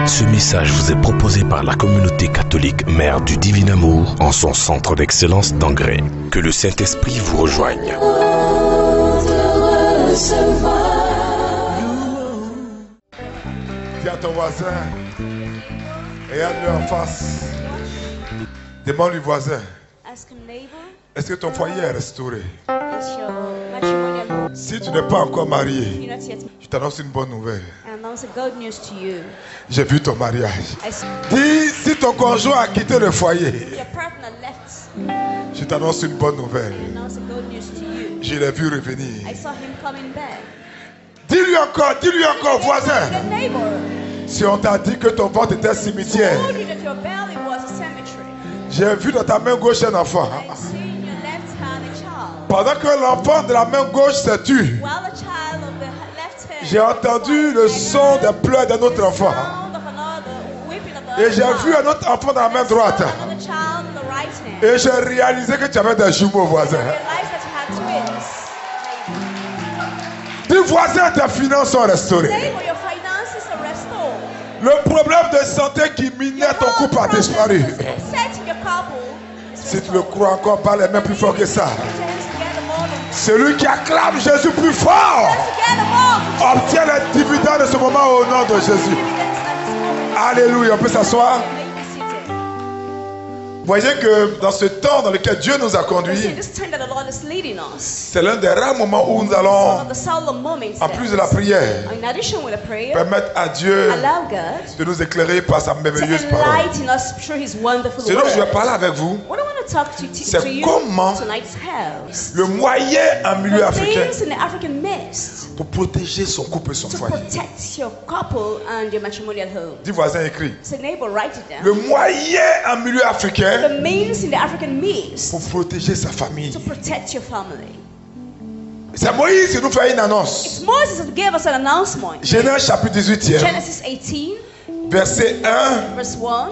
Ce message vous est proposé par la communauté catholique Mère du Divin Amour en son centre d'excellence d'Angré. Que le Saint-Esprit vous rejoigne. Dis à ton voisin, regarde-le en face. Demande-lui voisin, Ask a neighbor, est-ce que ton foyer est restauré? is your matrimonial home? Si tu n'es pas encore marié, You're not yet. je t'annonce une bonne nouvelle. And announce a good news to you. J'ai vu ton mariage. I see Dis, si ton conjoint a quitté le foyer, your partner left. je t'annonce une bonne nouvelle. I announce a good news to you. Je l'ai vu revenir. I saw him coming back. Dis-lui encore, voisin. The neighbor Si on t'a dit que ton ventre était cimetière, told you that your belly was a cemetery. j'ai vu dans ta main gauche un enfant. I see in your left hand a child. Pendant que l'enfant de la main gauche s'est tué, While the child of the left hand j'ai entendu le son des pleurs d'un autre enfant. sound of another weeping of the Et other j'ai vu child. un autre enfant dans la main droite. Another child on the right hand. Et j'ai réalisé que tu avais des jumeaux voisins. I realized that you had twins. Dis voisin, tes finances sont restaurées. Neighbor, your finances are restored. Le problème de santé qui minait ton couple a disparu. Si tu le crois encore, parle les mains plus fort que ça. Celui qui acclame Jésus plus fort obtient les dividendes de ce moment au nom de Jésus. Alléluia, on peut s'asseoir. Vous voyez que dans ce temps dans lequel Dieu nous a conduits, c'est l'un des rares moments où nous allons, en plus de la prière, permettre à Dieu de nous éclairer par sa merveilleuse parole. Ce dont je vais parler avec vous, c'est comment le moyen en milieu africain pour protéger son couple et son foyer. Dis voisin, écrit. Le moyen en milieu africain The means in the African midst pour protéger sa famille. to protect your family. C'est Moïse qui nous fait une annonce. It's Moses that gave us an announcement. Genèse chapitre 18, Genesis 18, verset 1 verse 1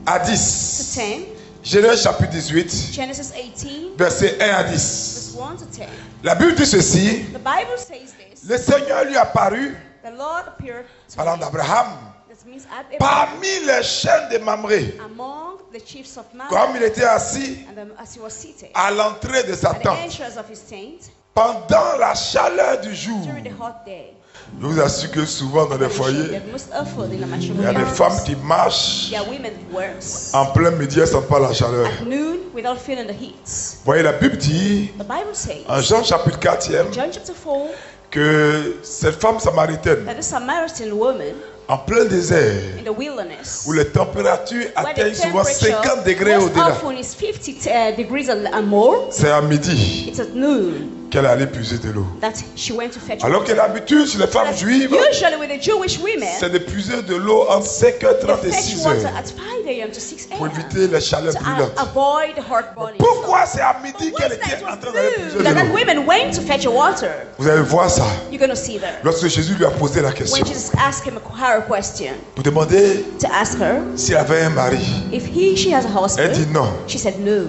à to 10. 10. Genèse chapitre 18, Genesis 18, verset 1 à 10. verse 1 to 10. La Bible dit ceci. The Bible says this. Le Seigneur lui apparut, The Lord appeared to parlant him. d'Abraham, That means at Abraham, parmi les chaînes de Mamré, among the chiefs of man, comme il était assis and as he was seated à l'entrée de sa at the tente, entrance of his tent pendant la chaleur du jour. during the hot day. Je vous assure que souvent dans les foyers, That most often in the il y a matrimonial des femmes homes, qui marchent there are women who works en plein midi, elles ne sentent pas la chaleur. at noon without feeling the heat. Vous voyez, la Bible dit, The Bible says en Jean chapitre 4, John chapter 4 que cette femme samaritaine, that a Samaritan woman en plein désert, in the wilderness où les températures where the atteignent souvent 50 degrés most au-delà, often is 50 degrees and more. c'est à midi It's at noon qu'elle est allée puiser de l'eau. that she went to fetch Alors que water. l'habitude chez les femmes juives, Usually with the Jewish women, c'est de puiser de l'eau entre 5h30 they et fetch 6h water at 5 a.m. to 6 pour a.m. éviter les chaleurs to brûlantes. avoid the heart burning. Pourquoi c'est à But midi why qu'elle is that? était It en was train d'aller puiser noon that de l'eau? women went to fetch water. Vous allez voir ça. You're going to see that. Lorsque Jésus lui a posé la question When Jesus asked her a question, pour demander to ask her s'il avait un mari, if she has a elle dit husband, non. she said no.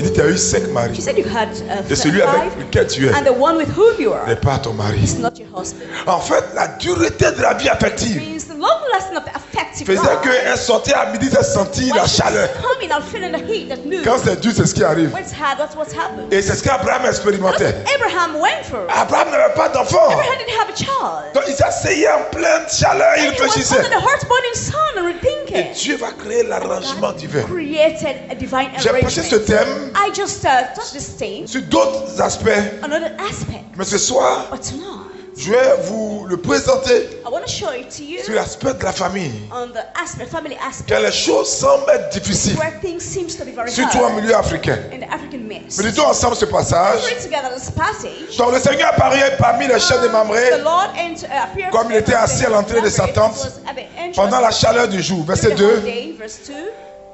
Il dit tu as eu 5 She maris said you had et celui avec 5, lequel tu es and the one with whom you are n'est pas ton mari. is not your husband. En fait, la dureté de la vie affective Means the long lasting of the affective faisait life. qu'elle sortait à midi, elle sentit la When she's chaleur. coming out feeling the heat at noon. Quand c'est dur, c'est ce qui arrive. When it's hard, that's what's happened. Et c'est ce qu'Abraham expérimentait. That's what Abraham went through. Abraham n'avait pas d'enfant. Abraham didn't have a child. Donc il s'asseyait en pleine chaleur, il And he was réfléchissait. under the heart burning sun and Et rethinking. Dieu va créer l'arrangement divin. Created a divine J'ai prêché ce arrangement. thème I just touched this theme, sur d'autres aspects. another aspect. Mais ce soir, But tonight, je vais vous le présenter I want to show it to you sur l'aspect de la famille. on the aspect, family aspect, Quand les choses semblent être difficiles, where things seems to be very surtout en hard milieu africain. in the African midst. Méditons ensemble ce passage. Read together this passage. Donc le Seigneur apparaît parmi les chaînes de Mamré The Lord appeared comme il était assis à l'entrée de sa tente pendant la chaleur du jour. Verset 2. Verse 2.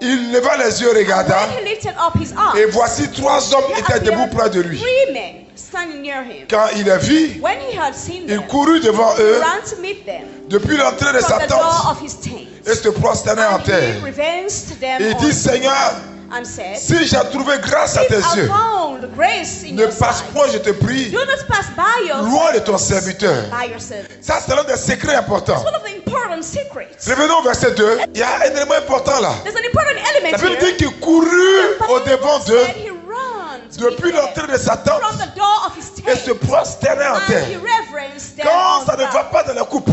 Il leva les yeux, regarda, When he lifted up his eyes, et voici 3 hommes there étaient debout appeared près de lui. 3 men standing near him. Quand il les vit, When he had seen il them, courut devant he eux ran to meet them depuis l'entrée de sa from the door tente of his tent. et se prosternait en And terre. he reverenced them Il on dit, Seigneur, and said, si j'ai trouvé grâce à tes yeux, ne passe point, je te prie, do not pass by loin de ton serviteur. Ça, c'est l'un des secrets importants. Revenons au verset 2. Il y a un élément important là. La Bible dit qu'il courut au devant d'eux depuis l'entrée de sa tente et se prosternait en terre. Quand ça ne va pas dans la couple,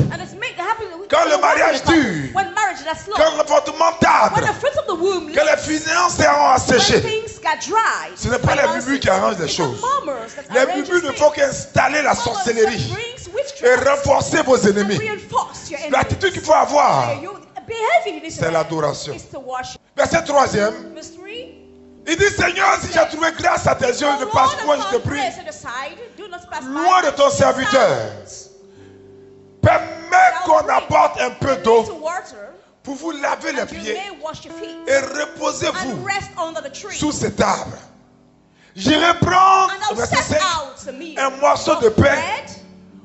quand le mariage dure, quand l'avortement tarde, quand les finances seront asséchées, ce n'est pas les bubus qui arrangent les choses. Les bubus ne font qu'installer la sorcellerie et renforcer vos ennemis. L'attitude qu'il faut avoir, c'est l'adoration. Verset 3e. Il dit, Seigneur, si j'ai trouvé grâce à tes yeux, ne passe point, je te prie, loin de ton serviteur. Permets qu'on apporte un peu d'eau pour vous laver les pieds et reposez-vous sous cet arbre. J'irai prendre, verset 5, un morceau de pain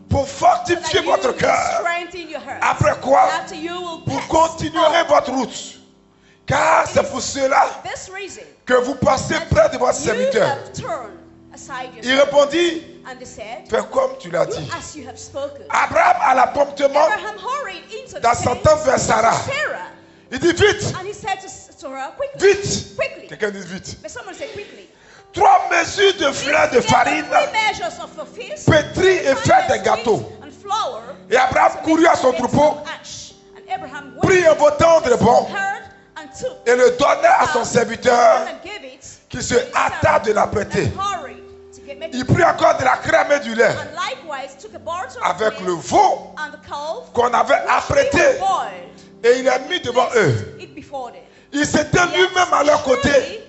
pour fortifier votre cœur. Après quoi, vous continuerez votre route. Car c'est pour cela que vous passez près de votre serviteur. Il répondit, fais comme tu l'as dit. Abraham alla promptement dans sa tente vers Sarah. Il dit vite. Vite. Quelqu'un dit vite. 3 mesures de fleurs de farine pétries et faites des gâteaux. Et Abraham courut à son troupeau, prit un veau tendre et bon, et le donna à son serviteur qui se hâta de l'apprêter. Il prit encore de la crème et du lait avec le veau qu'on avait apprêté et il l'a mis devant eux. Il s'était lui-même à leur côté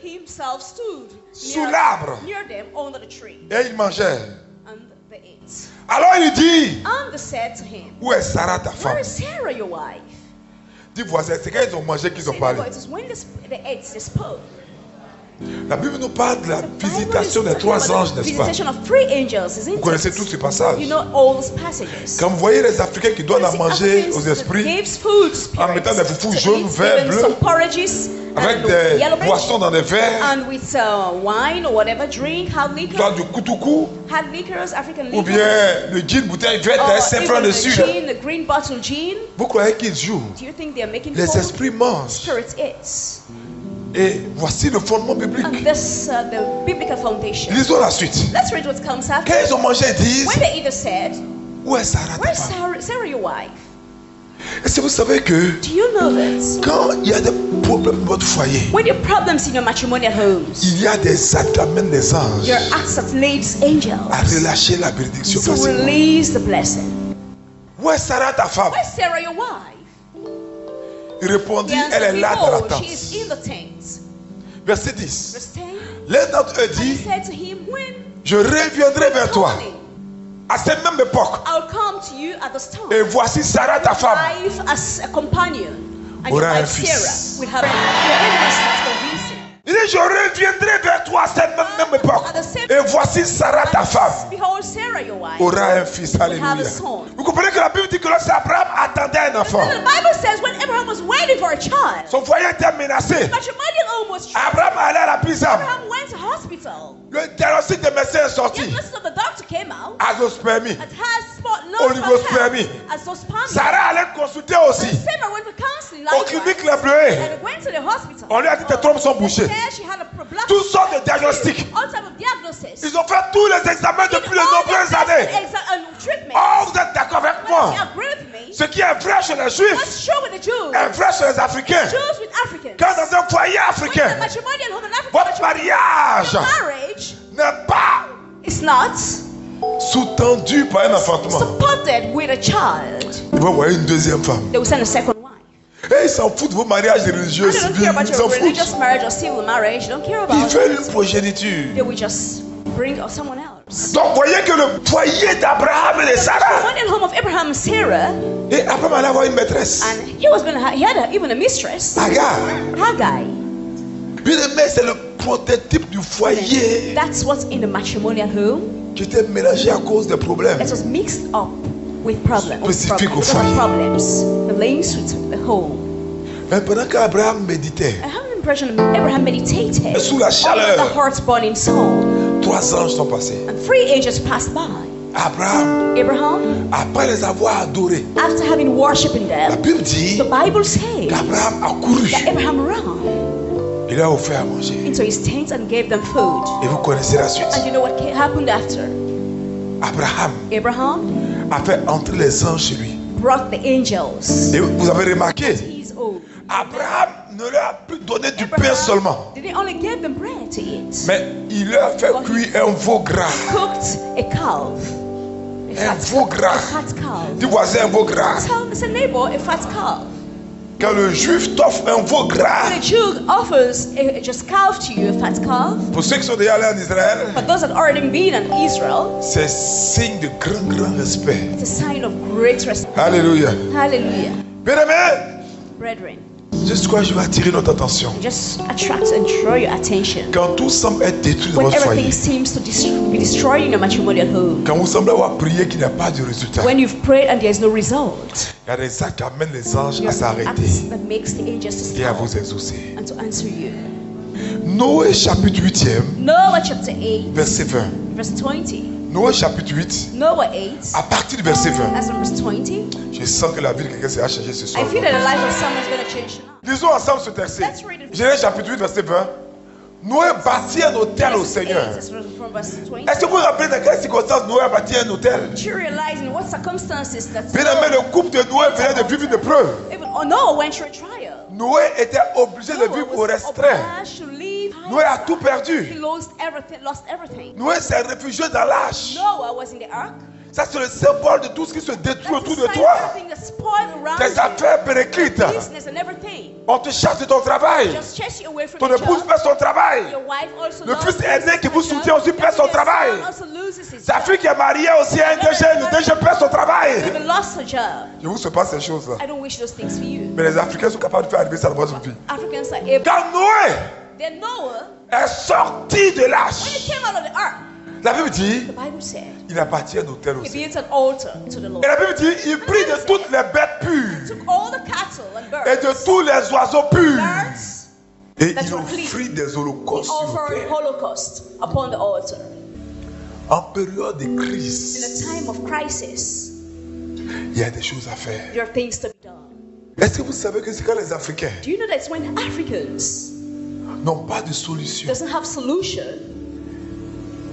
sous l'arbre et ils mangeaient. Alors il dit, où est Sarah ta femme? Dis voisin, c'est quand ils ont mangé qu'ils ont parlé. La Bible nous parle de la visitation des 3 anges, n'est-ce pas? Vous connaissez tous ces passages. Quand vous voyez les Africains qui donnent à manger aux esprits en mettant des foufous jaunes, verts, bleus, avec des boissons dans des verres, dans du koutoukou, ou bien le gin bouteille verte avec 5 francs dessus. Vous croyez qu'ils jouent? Les esprits mangent. Et voici le fondement biblique. Lisons la suite. Quand ils ont mangé, ils disent, où est Sarah ta femme? Est-ce que vous savez que quand il y a des problèmes dans votre foyer, il y a des actes qui amènent des anges à relâcher la bénédiction. Où est Sarah ta femme? Il répondit, elle est là dans la tente. Verset 10. L'un d'entre eux dit, je reviendrai vers toi à cette même époque. Et voici Sarah ta femme aura un fils. Il dit, je reviendrai vers toi à cette même époque. Et voici Sarah ta femme aura un fils. Alléluia. Vous comprenez que la Bible dit que lorsque Abraham attendait un enfant, son foyer était menacé. Abraham allait à la prison. Le diagnostic des médecins est sorti. Azospermie, oligospermie. Sarah allait consulter aussi au clinique Les Bleuets. On lui a dit tes trompes sont bouchées. Toutes sortes de diagnostics. Ils ont fait tous les examens depuis de nombreuses années. Oh, vous êtes d'accord avec moi? Ce qui est vrai chez les Juifs est vrai chez les Africains. Quand dans un foyer africain, votre mariage n'est pas sous-tendu par un enfantement. Ils vont voir une deuxième femme. Et ils s'en foutent de vos mariages religieux, civils, ils s'en foutent. Ils veulent une progéniture. Donc voyez que le foyer d'Abraham et de Sarah. Et Abraham allait avoir une maîtresse. Agar. Bien aimé, c'est le prototype du foyer. That's what's in the matrimonial home. Qui était mélangé à cause des problèmes. That was mixed up with problems. Spécifiques au foyer. The links with the home. Mais pendant qu'Abraham méditait, depression, Abraham meditated sous la chaleur. on the heart burning sun. 3 anges sont passés. And 3 angels passed by. Abraham, après les avoir adorés, after having worshipping them, la Bible dit the Bible says qu'Abraham a couru. that Abraham ran Il a offert à manger. into his tent and gave them food. Et vous connaissez la suite. And you know what happened after? Abraham a fait entrer les anges chez lui. Brought the angels. Et vous avez remarqué, His own. Abraham ne leur a plus donné du pain seulement, Didn't only give them bread to eat. mais il leur a fait cuire un veau gras. Cooked a calf. Un veau gras. A fat calf. Dis voisin un veau gras. Tell neighbor a fat calf. Quand le juif t'offre un veau gras, When a Jew offers a just calf to you, a fat calf, pour ceux qui sont déjà allés en Israël, for those that already been in Israel, c'est signe de grand respect. it's a sign of great respect. Alléluia. Hallelujah. Bien-aimés, Brethren, juste quoi je veux attirer notre attention. just attract and draw your attention. Quand tout semble être détruit dans When votre foyer, everything seems to be destroying your matrimonial home, quand vous semblez avoir prié qu'il n'y a pas de résultat, when you've prayed and there's no result, il y a des actes qui amènent les anges à your acts s'arrêter that makes the angels to et à stop vous exaucer. and to answer you. Noé chapitre 8e, Noah chapter 8, verset 20. verse 20. Noé chapitre 8, Noah 8, à partir du verset 20. as from verse 20. Je sens que la vie de quelqu'un s'est changée ce soir. I feel that the life of someone's going to change tonight. Lisons ensemble ce texte. Let's read it. Genèse chapitre 8, verset 20. Noé bâtit un hôtel au Seigneur. From verse 20. Est-ce que vous vous rappelez dans quelles circonstances Noé a bâti un hôtel? Do you realize in what circumstances that Bien aimé, le couple de Noé venait de vivre une épreuve. even Noah went through a trial. Noé était obligé de vivre au restreint. Obliged to leave. Noé a tout He perdu. lost everything. Noé s'est réfugié dans l'arche. Noah was in the ark. Ça, c'est le symbole de tout ce qui se détruit That's autour the de sign toi. of everything that's spoiled around Tes you. affaires périclites. Business and everything. On te chasse de ton travail. Just chase you away from Ton your épouse job. perd son travail. Your wife also Le lost fils aîné qui vous his job. soutient aussi perd son Your travail. son also loses his Sa job. fille qui est mariée aussi a un DG perd son travail. Even lost her job. Je vous souhaite pas ces choses-là. I don't wish those things for you. Mais les Africains sont capables de faire arriver ça dans votre vie. Africans are able. Quand Noé Then Noah, est sorti de when he l'arche, came out of the ark, la Bible dit, the Bible said, il a bâti un hôtel he aussi. built an altar to the Lord. Et la Bible dit, il prit de toutes les bêtes pures Took all the cattle and et birds, de tous les oiseaux purs. birds, Et that il were clean. offrit des holocaustes sur offered l'autel. holocaust upon the altar. En période de In crise, a time of crisis, il y a des choses à faire. there are things to be done. Est-ce que vous savez que c'est quand les Africains Do you know that it's when Africans n'ont pas de solution, doesn't have solution,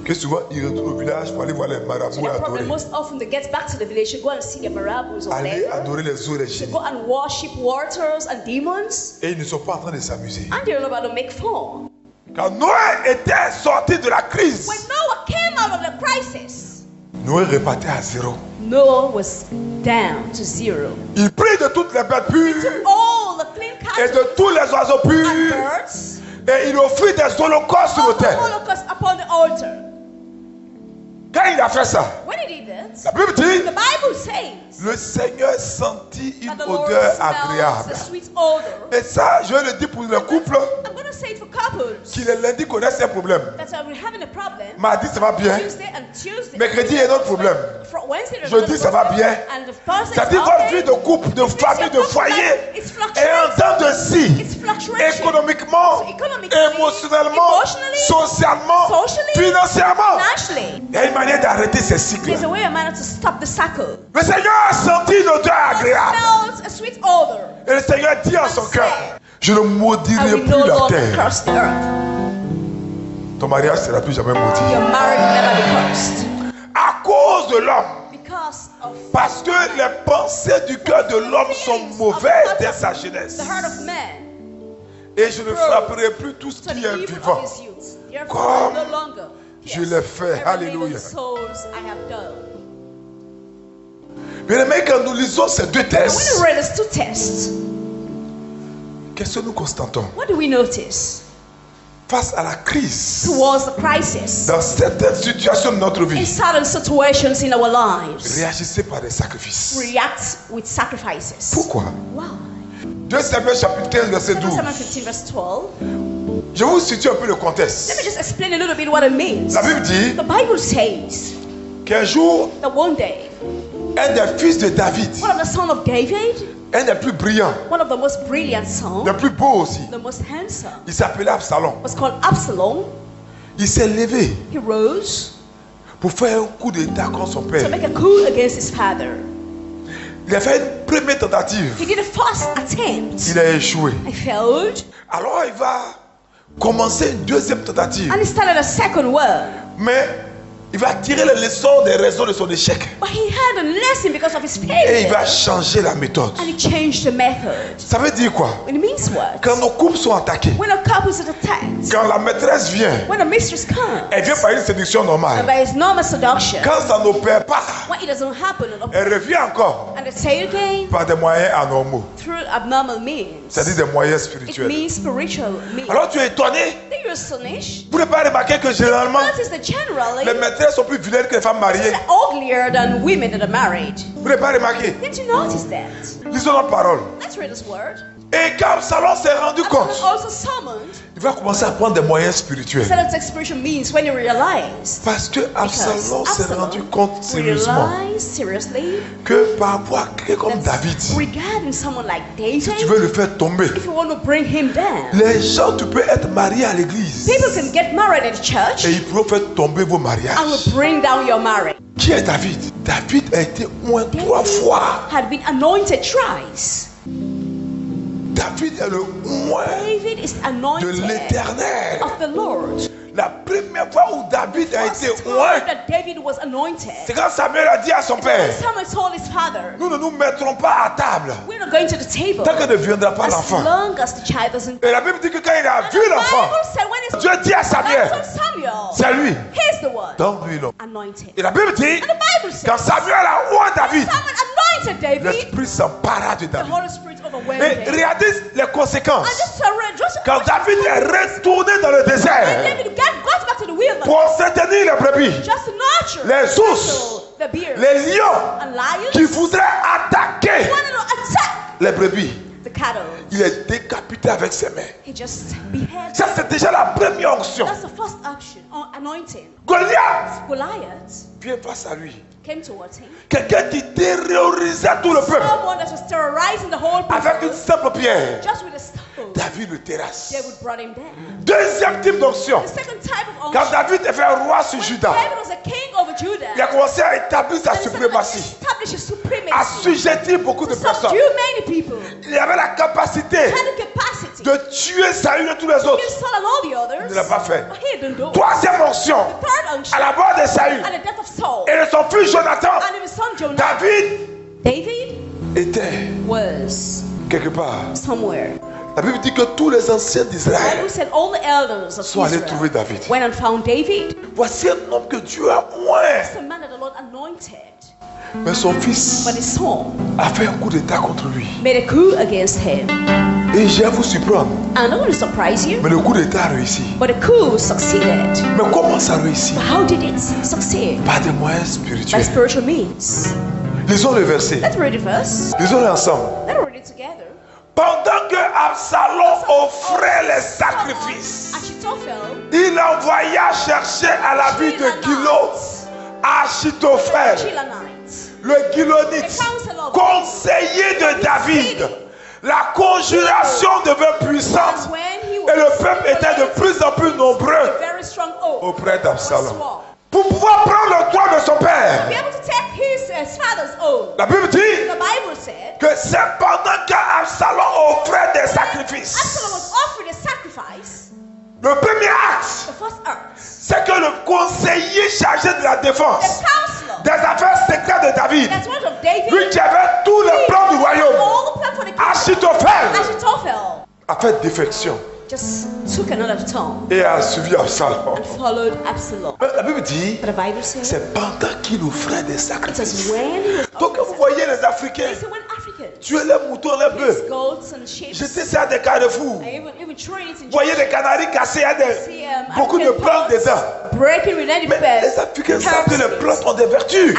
que souvent ils retournent au village pour aller voir les to marabouts et their problem, adorer. most often they get back to the village, they go and see their marabouts over Aller there, adorer les eaux et les they génies. go and worship waters and demons, Et ils ne sont pas en train de s'amuser. and they're about to make fun. Quand Noé était sorti de la crise, When Noah came out of the crisis, Noé repartait à zéro. Noah was down to zero. Il prit de toutes les bêtes pures All the clean et cattle de tous les oiseaux and purs birds, et il offrit des holocaustes sur all the l'autel. holocaust upon the altar. Quand il a fait ça, When he did that, la Bible dit, the Bible says le Seigneur sentit that une the Lord odeur smells agréable. a sweet odor. Et ça, je le dis pour les couples I'm going to say it for couples qui le lundi connaissent un problème. that are having a problem. Mardi, ça va bien. Tuesday and Tuesday. Mercredi, il y a un autre problème. Wednesday, there's Jeudi, another ça va problem. bien. And the Thursday, C'est-à-dire it's votre okay. vie de couple, de famille, de foyer It's est fluctuating. en temps de scie. It's fluctuating. Économiquement, Economically, émotionnellement, emotionally, socialement, socially, financièrement. Financially, Il y a une manière d'arrêter ces cycles. there's a way, a manner to stop the cycle. Le Seigneur a senti une odeur God agréable. smells a sweet odor. Et le Seigneur dit en son cœur, je ne And maudirai we plus no la longer terre. curse the earth. Ton mariage sera plus jamais maudit. Your marriage will never be cursed. À cause de l'homme. Because of Parce que les pensées du cœur de l'homme sont mauvaises dès sa jeunesse. the heart of man. Et je ne frapperai plus tout ce To the qui est evil vivant. of his youth. Therefore, Comme no longer. je l'ai fait. Every Alléluia. living souls I have done. Bien aimé, quand nous lisons ces deux When we textes, read these two tests, qu'est-ce que nous constatons? what do we notice? Face à la crise, Towards the crisis, dans certaines situations de notre in vie, certain situations in our lives, réagissez par des sacrifices. react with sacrifices. Pourquoi? Why? 2 Samuel chapitre 15 verset 2 12. Samuel 15 verse 12. Je vous situe un peu le Let me contexte. just explain a little bit what it means. La Bible dit The Bible says qu'un jour, that one day, un des fils de David one of the sons of David Un des plus brillants. One of the most brilliant sons. Le plus beau aussi. The most handsome. Il s'appelait Absalom. Was called Absalom. Il s'est levé. He rose. Pour faire un coup d'état contre son père. To make a coup against his father. Il a fait une première tentative. He did a first attempt. Il a échoué. He failed. Alors il va commencer une deuxième tentative. And he started a second one. Mais il va tirer les leçons des raisons de son échec. But he had a lesson because of his failure. Et il va changer la méthode. And he changed the method. Ça veut dire quoi? It means what? Quand nos couples sont attaqués. When a couple is attacked. Quand la maîtresse vient. When a mistress comes. Elle vient par une séduction normale. By his normal seduction. Quand ça n'opère pas. When it doesn't happen. Elle revient encore. And they say it again. Par des moyens anormaux. Through abnormal means. C'est-à-dire des moyens spirituels. It means spiritual means. Alors tu es étonné. Then you're astonished. Vous n'avez pas remarqué que généralement les maîtresses sont plus vilaines que les femmes mariées. Uglier than women that are married. Vous n'avez pas remarqué? Didn't you notice that? Lisons la parole. Let's read this word. Et quand Absalom s'est rendu compte, also summoned, il va commencer à prendre des moyens spirituels. Spiritual means when you realize. Parce que Absalom s'est rendu compte sérieusement que par rapport à quelqu'un comme David, regarding someone like David, si tu veux le faire tomber, if you want to bring him down, les gens, tu peux être marié à l'église. People can get married at church. Et ils pourront faire tomber vos mariages. And will bring down your marriage. Qui est David? David a été oint 3 fois. Had been anointed thrice. David est le oint de l'Éternel. La première fois où David a été oint, c'est quand Samuel a dit à son père, nous ne nous mettrons pas à table tant que ne viendra pas l'enfant. Et la Bible dit que quand il a vu l'enfant, Dieu dit à Samuel, c'est lui, donne-lui l'homme. Et la Bible dit, quand Samuel a oint David, l'Esprit s'empara de David. Et regardez les conséquences. Quand David est retourné dans le désert pour entretenir les brebis, les ours, les lions qui voudraient attaquer les brebis, il est décapité avec ses mains. Ça, c'est déjà la première onction. Goliath vient face à lui. Quelqu'un qui terrorisait tout le peuple avec une simple pierre. David le terrasse. Deuxième type d'onction. Quand David est fait roi sur Juda, il a commencé à établir sa suprématie, assujettir beaucoup de personnes. Il avait la capacité de tuer Saül et tous les autres. Il ne l'a pas fait. Troisième onction, à la mort de Saül et de son fils Jonathan, David était quelque part. La Bible dit que tous les anciens d'Israël sont allés trouver David. Voici un homme que Dieu a oint. Mais son fils a fait un coup d'état contre lui. Et je vais vous surprendre. Mais le coup d'état a réussi. Mais comment ça a réussi? Par des moyens spirituels. Lisons le verset. Lisons-le ensemble. Pendant que Absalom offrait les sacrifices, il envoya chercher à la ville de Gilo Achitophel, le Gilonite, conseiller de David. La conjuration devint puissante et le peuple était de plus en plus nombreux auprès d'Absalom. Pour pouvoir prendre le trône de son père, la Bible dit que c'est pendant qu'Absalom offrait des sacrifices. Le premier acte, c'est que le conseiller chargé de la défense des affaires secrètes de David, lui qui avait tous les plans du royaume, Achitophel, a fait défection. Et a suivi Absalom. La Bible dit c'est pendant qu'il offrait des sacrifices. Donc vous voyez les Africains tuer les moutons, les bœufs, jeter ça à des carrefours. Vous voyez les canaris cassés, il y a beaucoup de plantes dedans. Mais les Africains savent que les plantes ont des vertus.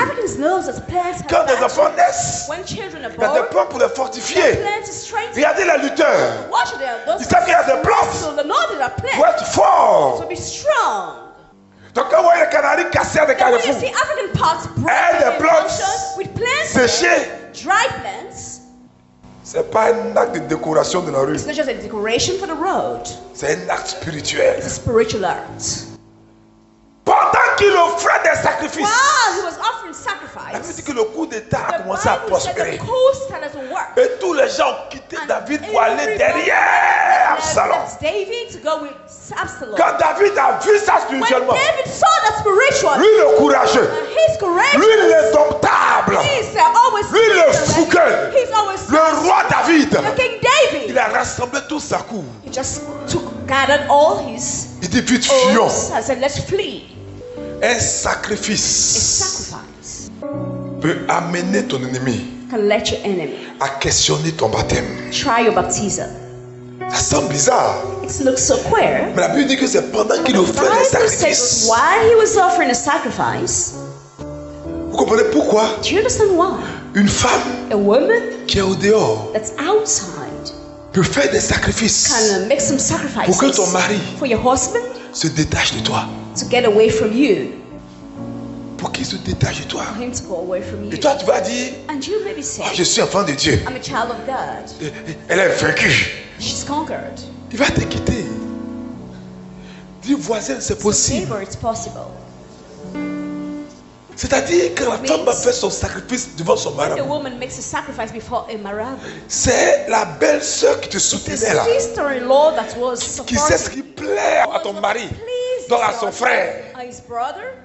Quand des enfants naissent, il y a des plantes pour les fortifier. Regardez les lutteurs. Ils savent qu'il y a des plantes pour être forts. Donc quand vous voyez les canaris cassés à des carrefours, et des plantes séchées, C'est pas un acte de décoration de la rue. It's not just a decoration for the road. C'est un acte spirituel. It's a spiritual act. Pendant qu'il offrait des sacrifices, while he was offering la Bible dit sacrifice, que le coup d'État a the commencé à Bible said prospérer. the coup started to work. Et tous les gens ont quitté And David pour aller everybody derrière Absalom. left David to go with Absalom. Quand David a vu ça When spirituellement, David saw that spiritual, lui le courageux, he's courageous. lui l'indomptable, He's always lui le spirit. fougueux, He's always le roi David, the King il David. a rassemblé tout sa cour. He just gathered all his Il dit vite fuyons. oaths and said, let's flee. Un A sacrifice sacrifice peut amener ton ennemi can let your enemy à questionner ton baptême. try your baptism. Ça semble bizarre, It looks so queer. mais la Bible dit que c'est pendant qu'il The offrait Bible les says sacrifices. while he was offering a sacrifice, Vous comprenez pourquoi do you understand why? une femme A woman qui est au dehors that's outside peut faire des sacrifices can make some pour que ton sacrifices mari for your husband se détache de toi. to get away from you, Pour qu'il se détache de toi. for him to go away from you. Et toi, tu vas dire, And you maybe say, oh, je suis enfant de Dieu. I'm a child of God. Elle est vaincue. She's conquered. Il va te quitter. Dis voisin, c'est possible. Neighbor, it's possible. C'est-à-dire que la femme va faire son sacrifice devant son A mari. woman makes a sacrifice before a marriage. C'est la belle-sœur qui te It's soutenait the là. sister-in-law that was Qui sait ce supporting. qui plaît à ton mari, donc à son frère. His brother.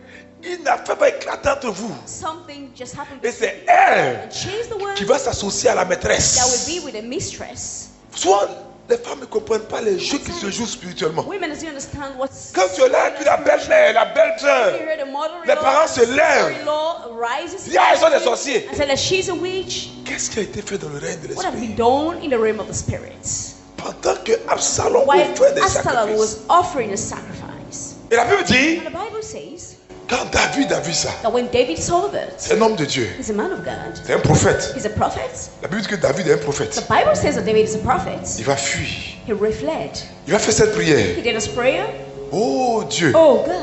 Une affaire va éclater entre vous. Something just happened. Et c'est elle And she's the one qui va s'associer à la that maîtresse. will be with a mistress. Soit les femmes ne comprennent pas les jeux qui se jouent spirituellement. Women, do you understand what's Quand tu es là, puis la belle-mère, la you belle-sœur, hear the mother-in-law, les parents se lèvent. sister-in-law rises Dis, ah, ils sont des sorciers. and said that she's a witch. Qu'est-ce qui a été fait dans le règne de What have l'esprit? been done in the realm of the spirits? Pendant que Absalom While offrait des Absalom sacrifices. was offering a sacrifice. Et la Bible dit, And the Bible says quand David a vu ça, that when David saw that, c'est un homme de Dieu, he's a man of God. c'est un prophète. He's a prophet. La Bible dit que David est un The prophète. Bible says that David is a prophet. Il va fuir. He fled. Il va faire cette prière. He did his prayer. Oh Dieu, Oh God.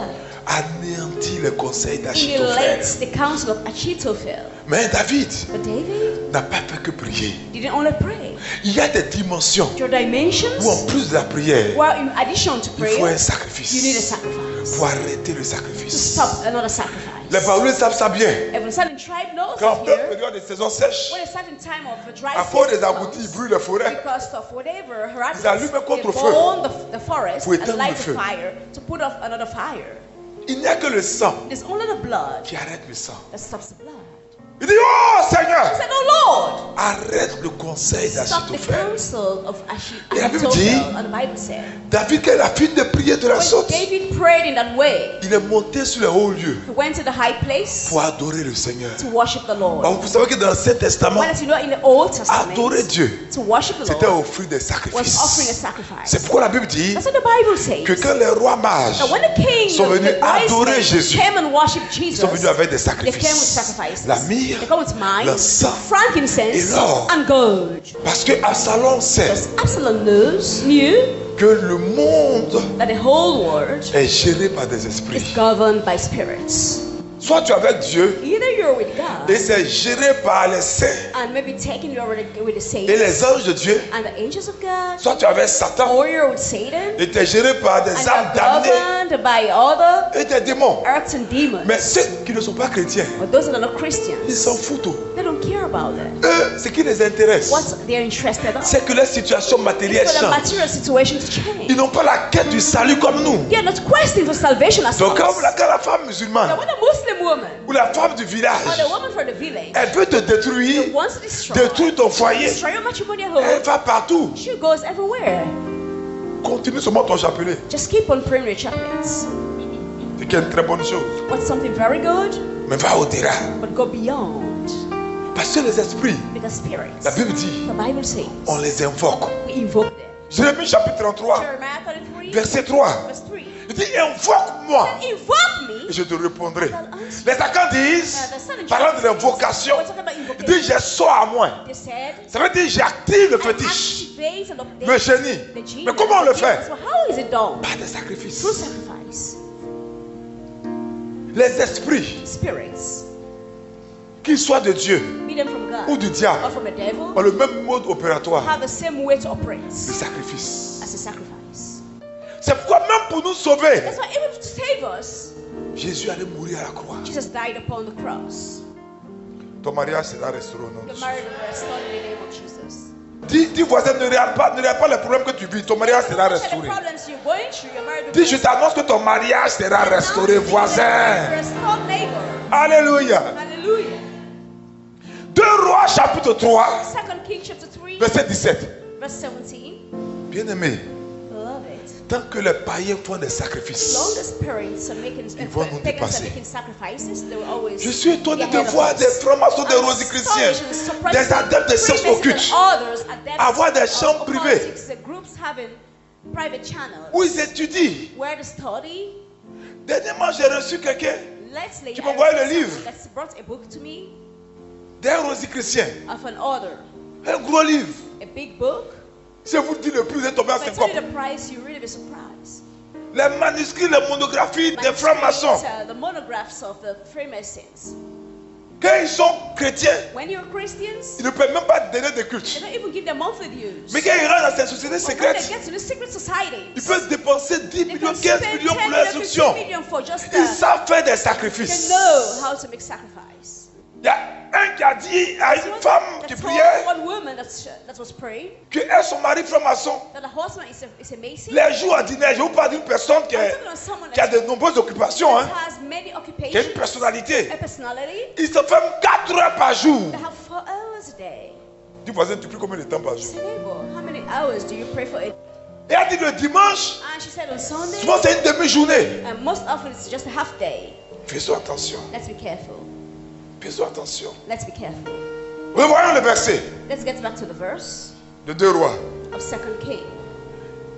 anéantis le conseil He d'Achitophel. led the counsel of Achitophel. Mais David But David n'a pas fait que prier. didn't only pray. Il y a des dimensions Your dimensions, où en plus de la prière, well, in addition to il faut un prayer, you need a sacrifice sacrifice pour arrêter le to sacrifice. stop another sacrifice. Les Babyloniens savent ça bien. Every certain tribe knows Quand here, peuple période de saison sèche, when a certain time of a dry à cause des season agoutis, ils comes, brûlent les forêts. because of whatever harassment, Ils allument they contre feu. burn the forest Pour and éteindre light le the feu. fire to put off another fire. Il n'y a que le sang There's only the blood qui arrête le sang. that stops the blood. Il dit, oh He Seigneur, said, "Oh Lord, arrête le conseil stop the d'Achitophel. counsel of Et la Bible dit, Achitophel." And the Bible said, David, quand il a fini de prier de la when sorte, David prayed in that way, il est monté sur le haut lieu he went to the high place pour adorer le Seigneur. to worship the Lord. Alors, vous savez que dans l'Ancien Testament, When, as you know, in the Old Testament, adorer Dieu, to worship the c'était Lord offrir des was offering a sacrifices. sacrifice. C'est pourquoi la Bible dit That's what the Bible says. que quand les rois mages That when the king, sont venus the wise adorer men Jésus, came and worshipped ils Jesus, sont venus avec des they came with sacrifices. sacrifices. La myrrhe, They come with mine, l'encens frankincense, et l'or. and gold. Parce que Absalom sait Because Absalom knew que le monde that the whole world est géré par des is esprits. governed by spirits. Soit tu es avec Dieu Either you're with God et c'est géré par les saints and maybe taken you over with the saints et les anges de Dieu. and the angels of God, Soit tu es avec Satan or you're with Satan et tu es géré par des and âmes you're damnées governed by other et des démons. earths and demons. Mais ceux qui ne sont pas chrétiens, But those that are not ils Christians, s'en foutent. they don't care about that. Eux, ce qui les intéresse, What they're interested in c'est que leur situation matérielle is for the change. material situation to change. Ils n'ont pas la quête du salut comme nous. They are not questing for salvation as Donc well. quand la femme musulmane Now, when a Muslim woman ou la femme du or village, the woman from the village elle veut te détruire, wants to destroy ton foyer, your matrimonial elle home, va partout. she goes everywhere. Continue seulement ton chapelet. Just keep on praying your chaplets. C'est une très bonne chose. What's something very good, Mais va au-delà. but go beyond. Parce que les esprits, Because spirits, la Bible dit, the Bible says, on les invoque. we invoke them. Jérémie chapitre 33, Jeremiah 33, verset 3. verse 3. Il dit, invoque-moi Invoke me. et je te répondrai. I'll answer. Les Acans disent, The son of parlant de l'invocation, We're talking about il invocation. dit, je sors à moi. They said, Ça veut dire, j'active le fétiche, activate and update le génie. the gene. Mais comment on le fait? So how is it done? Par des sacrifices. Through sacrifice. Les esprits Spirits qu'ils soient de Dieu ou du diable, ont le même mode opératoire, le sacrifice. C'est pourquoi même pour nous sauver, Jésus allait mourir à la croix. Ton mariage sera restauré au nom de Jésus. Dis voisin, ne regarde pas les problèmes que tu vis, ton mariage sera restauré. Dis, je t'annonce que ton mariage sera restauré, voisin. Alléluia. 2 Rois chapitre 3, verset 17. Bien-aimé, tant que les païens font des sacrifices, ils vont nous dépasser. Je suis étonné de voir des francs-maçons, des rosicruciens, des adeptes des sciences occultes avoir des chambres privées où ils étudient. Dernièrement, j'ai reçu quelqu'un qui m'a envoyé le livre d'un rosicrucien. Un gros livre. Si vous dites le prix, vous êtes tombé à 50. Les manuscrits, les monographies des francs-maçons. Quand ils sont chrétiens, ils ne peuvent même pas donner de culte. Mais quand ils rentrent dans ces sociétés secrètes, ils peuvent dépenser 10 millions, 15 millions pour l'instruction. Ils savent faire des sacrifices. Il y a un qui a dit à une femme qui priait que son mari franc-maçon, les jours ordinaires, je vous parle d'une personne qui a de nombreuses occupations, qui a une personnalité. Il se ferme 4 heures par jour. Dis voisin, tu pries combien de temps par jour? Et elle dit le dimanche, souvent c'est une demi-journée. Faisons attention. Faisons attention. Let's be careful. Revoyons le verset. Let's get back to the verse de 2 Rois. Of 2 Kings.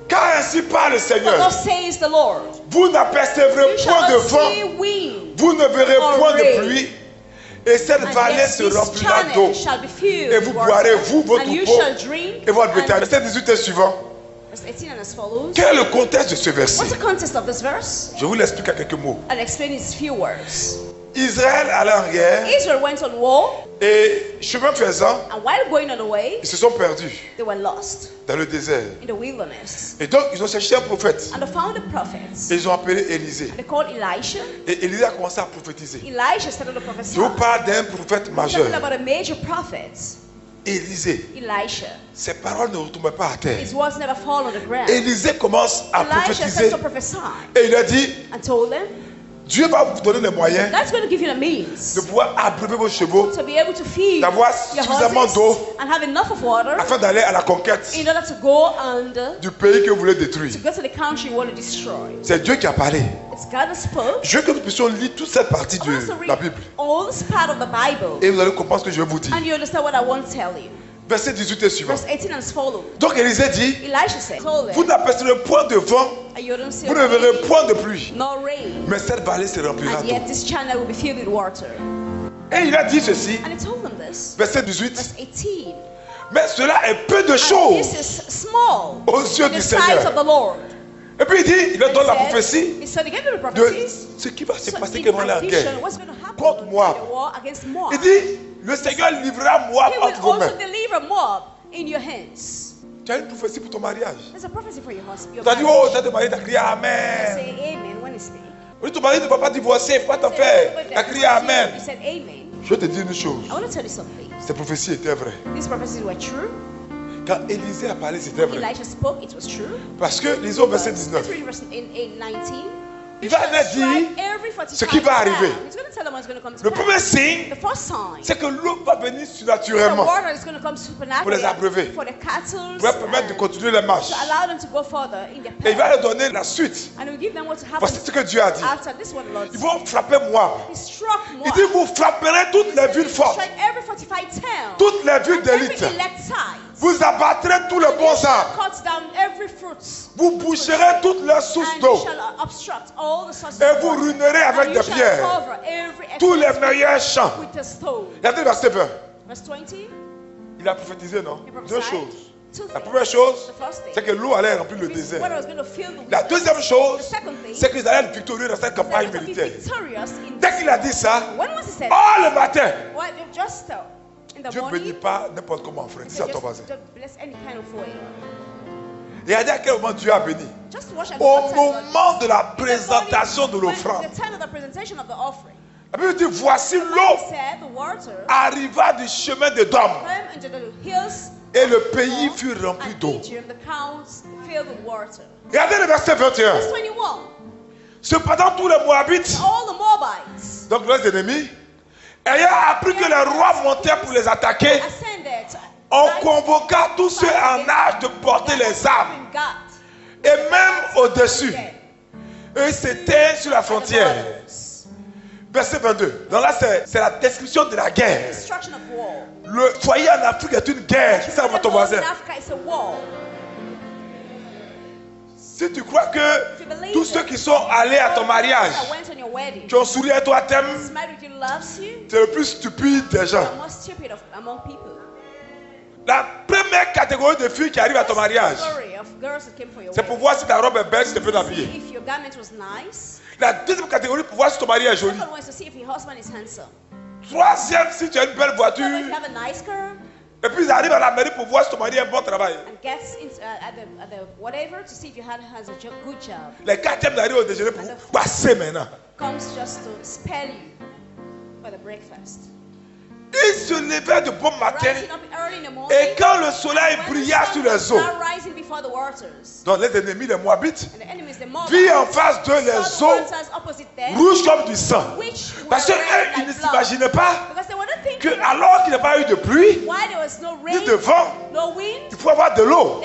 Car ainsi parle le Seigneur. God says the Lord. Vous n'apercevrez point de vent, vous ne verrez point de pluie, et cette vallée se remplira d'eau. Et vous boirez, vous, votre troupeau, et votre bétail. Verset 18 et suivant. Quel est le contexte de ce verset? Je vous l'explique à quelques mots. Israël allait en guerre. Et chemin faisant, ils se sont perdus dans le désert. Et donc ils ont cherché un prophète. Et ils ont appelé Élisée. Et Élisée a commencé à prophétiser. Je vous parle d'un prophète majeur. Élisée, ses paroles ne retombaient pas à terre. Élisée commence à prophétiser. Et il a dit, Dieu va vous donner les moyens de pouvoir abreuver vos chevaux, d'avoir suffisamment d'eau afin d'aller à la conquête du pays que vous voulez détruire. C'est Dieu qui a parlé. Je veux que nous puissions lire toute cette partie de la Bible. Et vous allez comprendre ce que je vais vous dire. Verset 18 et suivant. Donc Élisée dit, vous n'apercevrez point de vent, vous ne verrez point de pluie, mais cette vallée se remplira d'eau. Et il a dit ceci, verset 18, mais cela est peu de choses aux yeux du Seigneur. Et puis il dit, il leur donne la prophétie de ce qui va se passer quand on est en guerre contre Moab. Il dit, le Seigneur livrera Moab entre vos mains. Tu as une prophétie pour ton mariage. Tu as dit, oh, tu as demandé, tu as crié Amen. Oui, ton mari ne va pas divorcer, il faut pas t'en faire. Tu as crié Amen. Je vais te dire une chose. Ces prophéties étaient vraies. Quand Élisée a parlé, c'était vrai. Parce que, lisons verset 19. Il va leur dire ce qui va arriver. Le premier signe, c'est que l'eau va venir surnaturellement pour les abreuver, pour leur permettre de continuer la marche. Et il va leur donner la suite. Voici ce que Dieu a dit. Ils vont frapper Moab. Il dit, vous frapperez toutes les villes fortes, toutes les villes d'élite. Vous abattrez tous les bons arbres. Vous boucherez toutes les sources d'eau. Et vous ruinerez avec des pierres tous les meilleurs champs. Regardez le verset 20. Il a prophétisé, non? 2 choses. La première chose, c'est que l'eau allait remplir le désert. La deuxième chose, c'est qu'ils allaient être victorieux dans cette campagne militaire. Dès qu'il a dit ça, le matin, Dieu ne bénit pas n'importe comment, frère. C'est à ton voisin. Et à dire à quel moment Dieu a béni. Au moment de la présentation de l'offrande. La Bible dit, voici l'eau arriva du chemin de Dom. Et le pays fut rempli d'eau. Regardez le verset 21. Cependant, tous les Moabites, donc leurs ennemis, ayant appris que les rois montaient pour les attaquer, on convoqua tous ceux en âge de porter les armes. Et même au-dessus, eux s'étaient sur la frontière. Verset 22. Donc là, c'est la description de la guerre. Le foyer en Afrique est une guerre. C'est ça, ton voisin. Si tu crois que tous ceux qui sont allés à ton mariage, qui ont souri à toi, t'aimes, c'est le plus stupide des gens. La première catégorie de filles qui arrivent à ton mariage, c'est pour voir si ta robe est belle, si tu peux t'habiller. La deuxième catégorie pour voir si ton mari est joli. Troisième, si tu as une belle voiture. Et puis ils arrivent à la mairie pour voir si ton mari a un bon travail. Les quatrièmes arrivent au déjeuner pour passer maintenant. Ils se levaient de bon matin et quand le soleil brilla sur les eaux, donc les ennemis, les Moabites, virent en face d'eux les eaux rouges comme du sang. Parce qu'ils ne s'imaginaient pas que alors qu'il n'y a pas eu de pluie, ni de vent, il faut avoir de l'eau.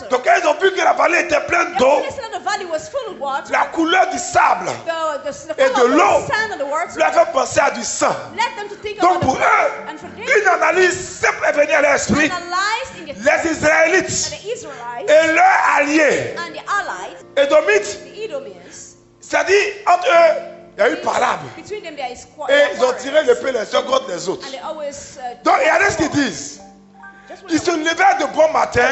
Donc quand ils ont vu que la vallée était pleine d'eau, la couleur du sable et de l'eau leur fait penser à du sang. Donc pour eux, une analyse simple est venue à l'esprit. Les Israélites et leurs alliés, Édomites, c'est-à-dire entre eux, il y a eu palabre. Et ils ont tiré l'épée les uns contre les autres. Donc regardez ce qu'ils disent. Ils se levaient de bon matin.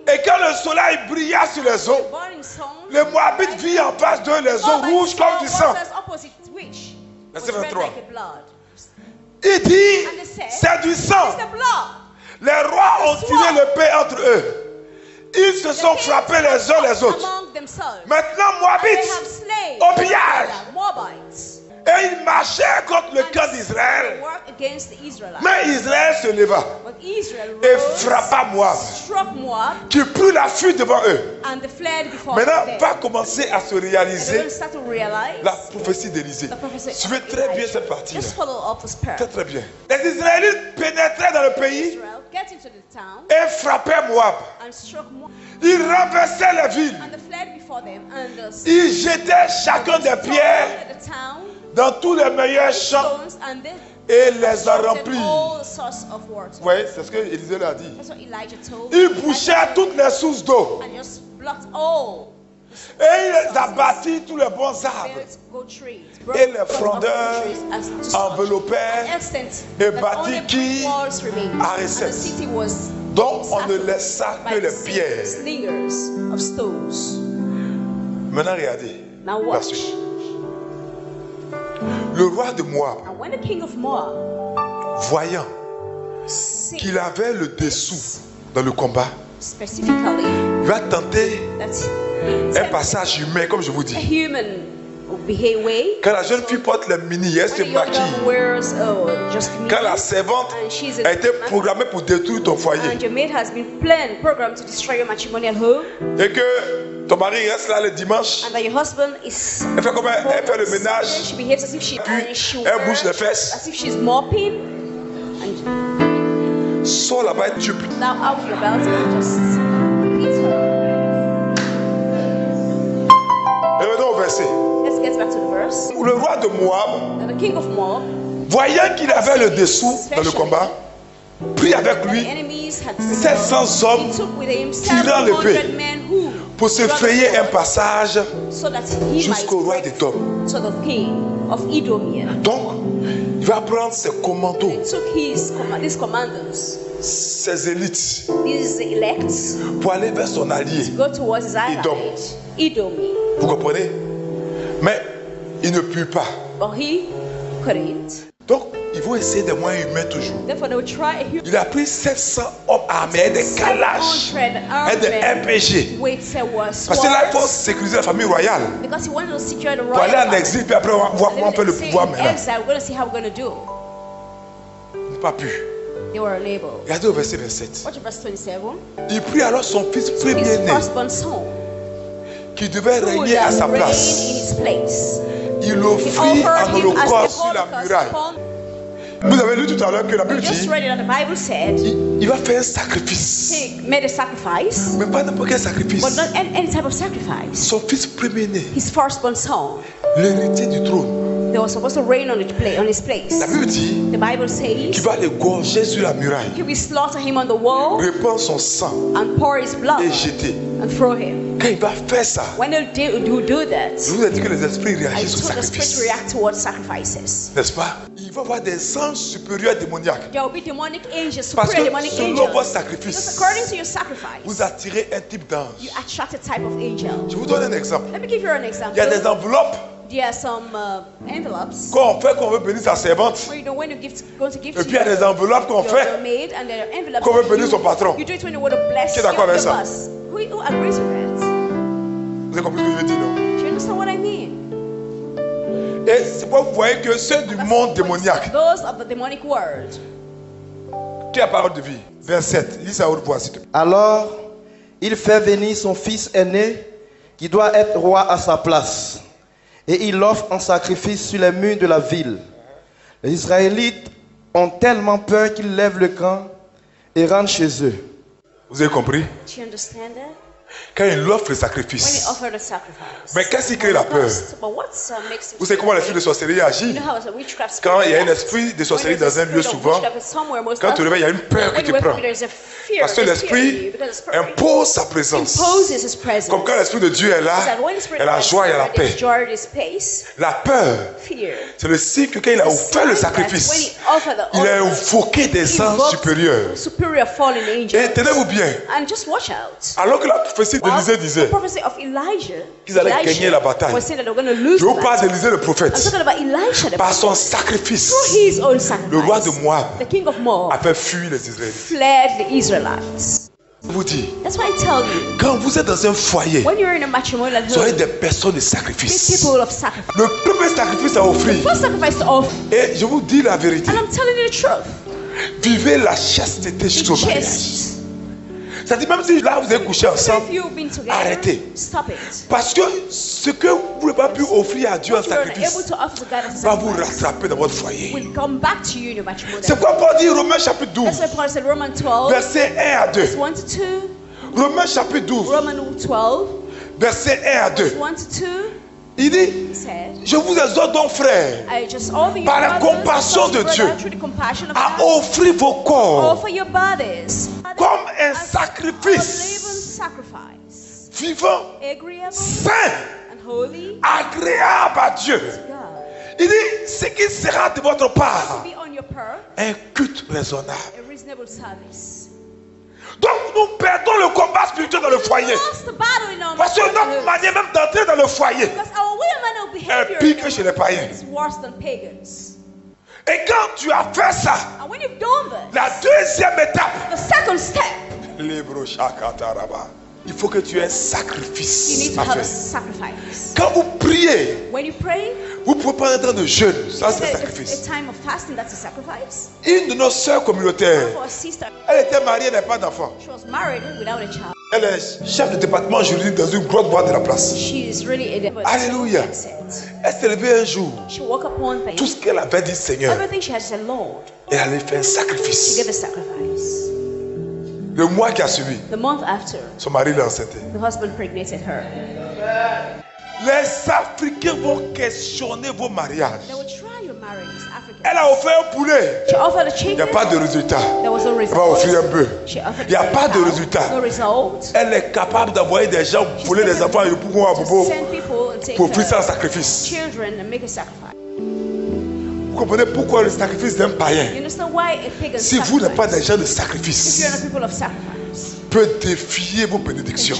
Et quand le soleil brilla sur les eaux, les Moabites virent en face d'eux les eaux rouges comme du sang. Verset 23. Il dit, c'est du sang. Les rois ont tiré l'épée entre eux. Ils se sont frappés les uns les autres. Maintenant, Moabites, au pillage. Et ils marchaient contre le camp d'Israël. Mais Israël se leva et frappa Moab, qui prit la fuite devant eux. Maintenant, va commencer à se réaliser la prophétie d'Élisée. Suivez très bien cette partie. Très très bien. Les Israélites pénétraient dans le pays et frappaient Moab. Ils renversaient les villes. Ils jetaient chacun des pierres dans tous les meilleurs champs et les a remplis. Oui, c'est ce que Élisée a dit. Ils bouchaient toutes les sources d'eau. Et il a bâti tous les bons arbres. Et les frondeurs enveloppèrent et bâtit qui Arécès. Donc on ne laissa que les pierres. Maintenant regardez. La suite. Le roi de Moab, voyant qu'il avait le dessous dans le combat, va tenter un passage humain, comme je vous dis. Quand la jeune fille porte les mini, elle se maquille. Quand la servante a été programmée pour détruire ton foyer. Et que ton mari reste là le dimanche. Elle fait comment? Elle fait le ménage. Puis elle bouge les fesses. Sors là-bas et tu. Revenons au verset. Le roi de Moab, voyant qu'il avait le dessous dans le combat, prit avec lui 700 hommes tirant l'épée pour se frayer un passage jusqu'au roi d'Édom. Donc, il va prendre ses commandos, ses élites these elects pour aller vers son allié, go towards his ally, Edom. Vous comprenez? Mais il ne put pas. But he couldn't. Donc, ils vont essayer des moyens humains toujours. Therefore, they will try. Il a pris 700 hommes armés, des calages, et des RPG. Parce que là, il faut sécuriser la famille royale. Because he wanted to secure the Pour aller en exil, puis après, on va voir comment on peut le pouvoir maintenant. We're going to see how we're going to do. Ils n'ont pas pu. They were unable. Regardez au verset 27. Watch verse 27. Il prit alors son fils premier-né, qui devait who régner à sa reign place. in his place. Il He offrit offered en him as holocauste the sur la holocaust muraille. upon. Vous avez lu tout à l'heure que la We Bible just dit read it that the Bible said il va faire un sacrifice. he made a sacrifice, Mais pas n'importe quel sacrifice. but not any type of sacrifice. Son fils premier-né, His firstborn son, l'héritier du trône. they were supposed to reign on his place. La Bible dit The Bible qu'il says va le gorger sur la muraille, he will slaughter him on the wall répandre son sang and pour his blood et jeter. and throw him. Quand il va faire ça, When they do that, je vous ai dit que les esprits I réagissent au told the spirit sacrifice. react towards sacrifices. N'est-ce pas? Il va y avoir des anges supérieurs démoniaques. There will be demonic angels, Parce superior que demonic selon votre angels. Because sacrifice, according to your sacrifice, vous attirez un type d'ange. you attract a type of angel. Je vous donne un exemple. Let me give you an Il y a example. des enveloppes There are some envelopes. qu'on fait qu'on veut bénir sa servante. Or you know when you going to give Et to puis il y a des enveloppes qu'on your fait maid, and there are envelopes qu'on veut that bénir son patron. you do it when you want to bless Qui est your d'accord avec ça? boss. Who agrees with that? Vous avez compris ce que je veux dire, non? Do you understand what I mean? Et c'est pourquoi vous voyez que ceux du monde démoniaque, Those of the demonic world. qui a parole de vie, verset 7, lis ça haute voix s'il te plaît. Alors, il fait venir son fils aîné, qui doit être roi à sa place, et il l'offre en sacrifice sur les murs de la ville. Les Israélites ont tellement peur qu'ils lèvent le camp et rentrent chez eux. Vous avez compris? Do you understand that? Quand il offre le When you sacrifice. offer the sacrifice. Mais qu'est-ce qui crée la peur? But what's makes it? Vous savez comment l'esprit de sorcellerie agit? You know how a witchcraft Quand il y a un reacts? esprit de sorcellerie When there's dans a un lieu spirit of souvent, witchcraft somewhere, most quand tu te often, réveilles, il y a une peur qui when te you wake prend. up, there's a fear, Parce que there's fear in you, l'esprit because the spirit impose sa présence. imposes his presence. Comme quand l'esprit de Dieu est là, That when the spirit il y a la of joie et la God, there's paix. joy, there's peace, La peur, fear. c'est le signe que quand il a offert le sacrifice, il a invoqué des anges supérieurs. Superior fallen Et angels. tenez-vous bien, And just watch out. alors que la prophétie d'Élisée disait The prophecy of Elijah qu'ils allaient gagner la bataille. was saying that they were going to lose Je the vous parle battle. d'Élisée le I'm prophète. talking about Elisha, the Par son prophet. sacrifice, Through his own le roi de sacrifice, Moab the king of Moab a fait fuir les Israélites. fled the Israelites. Je vous dis, That's why I tell you, quand vous êtes dans un foyer, when you're in a matrimonial vous aurez home, des personnes de be sacrifice. people of sacrifice. Le premier sacrifice à offrir, First sacrifice to offer, et je vous dis la vérité, and I'm telling you the truth. vivez la chasteté jusqu'au mariage. Chaste. Ça dit même si là vous avez couché So ensemble, if you've been together, arrêtez. stop it. Parce que ce que vous n'avez pas pu offrir à Dieu en What you're able sacrifice to offer to God as a va vous sacrifice rattraper dans votre foyer. will come back to you in your matrimonial. C'est quoi Paul dit Romains chapitre 12, That's why Paul said Romans 12, verset 1 à 2. verse 1 to 2. Romains chapitre 12, Romans 12, verset 1 à 2. verse 1 to 2. Il dit, He said, je vous exhorte donc frères, I just order you, par la brothers, compassion de brothers, Dieu, through the compassion of à God, offrir vos corps offer your bodies comme un as a living sacrifice sacrifice, vivant, agreeable saint, and holy agréable à Dieu. to God. Il dit, ce qui sera de votre To part be on your part, un culte raisonnable. a reasonable service. Donc nous perdons le combat spirituel dans le foyer. Lost the battle in our Parce que notre matrimonial manière même d'entrer dans le foyer because our way of manner of est behavior pire que chez les païens. is worse than pagans. Et quand tu as fait ça, And when you've done this, la deuxième étape, the second step, il faut que tu aies un you sacrifice need to à have a faire. sacrifice. Quand vous priez, When you pray, vous pouvez pas entrer de jeûne. Ça, c'est un it's a sacrifice. time of fasting, that's a sacrifice. Une de nos sœurs communautaires, For a sister, elle était mariée, elle n'avait pas d'enfant. she was married without a child. Elle est chef de département juridique dans une grosse boîte de la place. She is really a Alléluia. Elle s'est levée un jour. She woke up one day. Tout ce qu'elle avait dit, Seigneur, Everything she had said, Lord, elle allait faire un she sacrifice. gave a sacrifice. Le mois qui a suivi, The month after, son mari l'a enceinte. the husband pregnated her. Les Africains vont questionner vos mariages. They will try your marriage as African. Elle a offert un poulet. She offered a Il n'y a chicken. pas de résultat. There was no Elle va offrir result. un bœuf. She offered Il n'y a a pas de cow. résultat. No result. Elle est capable d'envoyer des gens voler des enfants et pour To send people and take pour offrir ça en care of sacrifice. children and make a sacrifice. Vous comprenez pourquoi le sacrifice d'un païen, si vous n'êtes pas des gens de sacrifice, peut défier vos bénédictions.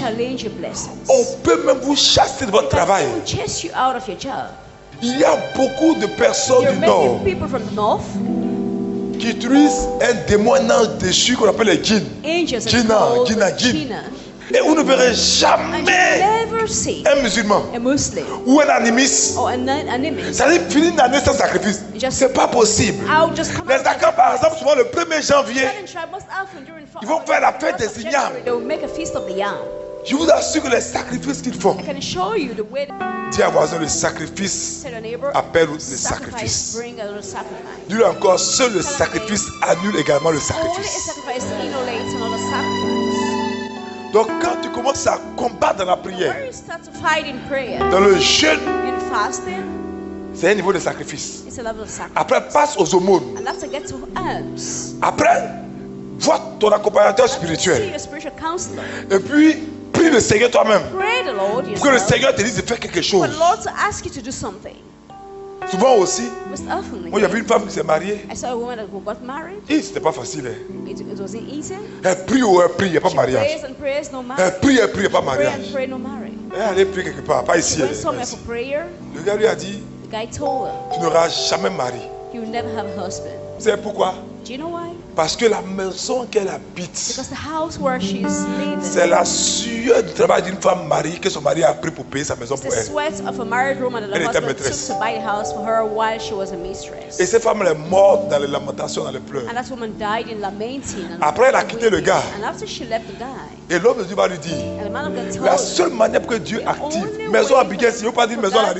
On peut même vous chasser de votre travail. Il y a beaucoup de personnes du Nord qui utilisent un démon déchu qu'on appelle les djinns. Djinn. Et vous ne verrez jamais un musulman ou un animiste. Ça dit finir une année sans sacrifice. C'est pas possible. Les Akans, par exemple, souvent le 1er janvier, ils vont faire la fête des ignames. Je vous assure que les sacrifices qu'ils font, dis à voisin, le sacrifice appelle le sacrifice. Dis-le encore, seul le sacrifice annule également le sacrifice. Donc quand tu commences à combattre dans la prière, dans le jeûne, c'est un niveau de sacrifice. Après, passe aux aumônes. Après, vois ton accompagnateur spirituel. Et puis, prie le Seigneur toi-même. Pour que le Seigneur te dise de faire quelque chose. Souvent aussi, moi j'avais une femme qui s'est mariée. Et c'était pas facile. Elle prie ou elle prie, il n'y a pas de mariage. Elle prie, il n'y a pas de mariage. Elle allait prier quelque part, pas ici. Le gars lui a dit, tu n'auras jamais mari. Vous savez pourquoi? Parce que la maison qu'elle habite, c'est la sueur du travail d'une femme mariée que son mari a pris pour payer sa maison pour elle. Elle était maîtresse. Et cette femme est morte dans les lamentations, dans les pleurs. Après, elle a quitté le gars. Et l'homme de Dieu va lui dire, la seule manière pour que Dieu active, maison Abigail, si vous ne pas dire maison à la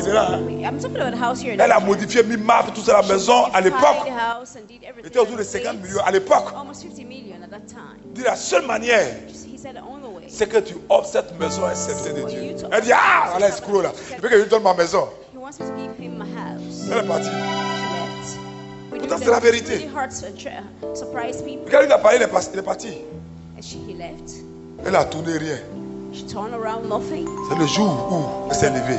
elle a modifié, mis marbre, tout ça, la maison à l'époque était autour de 50 millions à l'époque. Dit la seule manière, c'est que tu offres cette maison à un serviteur de Dieu. Elle dit, ah, voilà l'escroc là, il veut que je lui donne ma maison. Elle est partie. Pourtant c'est la vérité. Quand il a parlé, il est parti. Elle a tourné rien. C'est le jour où elle s'est levée.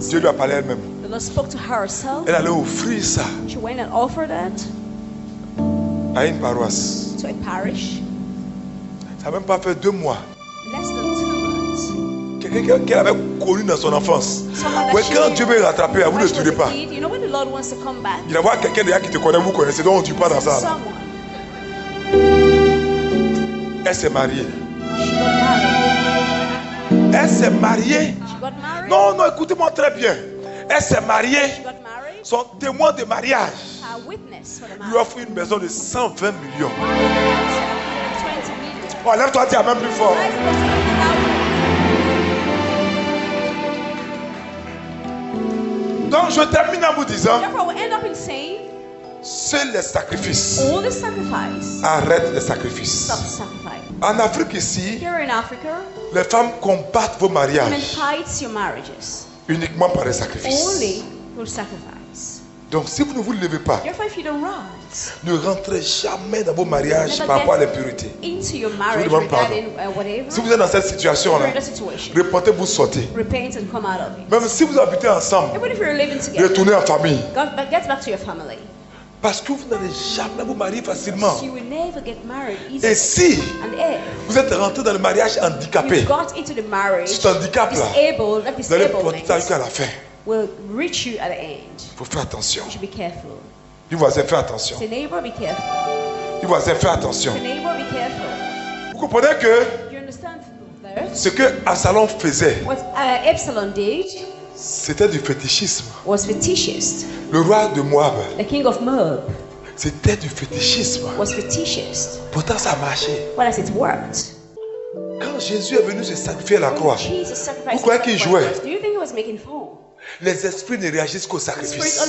Dieu lui a parlé elle-même. Elle allait offrir ça à une paroisse. Ça n'a même pas fait 2 mois. Quelqu'un qu'elle avait connu dans son enfance. Ouais, quand Dieu veut rattraper, vous ne le tuez pas. Il va voir quelqu'un déjà qui te connaît, vous connaissez, donc on ne tue pas dans ça. Elle s'est mariée. Elle s'est mariée. Non, non, écoutez-moi très bien. Elle s'est mariée. Son témoin de mariage lui offre une maison de 120 millions. Oh, lève-toi, dis même plus fort. Donc, je termine en vous disant, seuls les sacrifices. Arrête les sacrifices. En Afrique ici, les femmes combattent vos mariages uniquement par les sacrifices. Donc si vous ne vous levez pas, ne rentrez jamais dans vos mariages par rapport à l'impureté. Je vous demande pardon. Si vous êtes dans cette situation-là, repentez, vous sortez. Même si vous habitez ensemble, retournez en famille. Parce que vous n'allez jamais vous marier facilement. Et si vous êtes rentré dans le mariage handicapé, cet handicap-là, vous allez porter ça jusqu'à la fin. Il faut faire attention. Du voisin, fais attention. Du voisin, fais attention. Vous comprenez que ce que Absalom faisait, c'était du fétichisme. Le roi de Moab, c'était du fétichisme. Pourtant ça a marché. Quand Jésus est venu se sacrifier à la croix, vous croyez qu'il jouait? Les esprits ne réagissent qu'au sacrifice.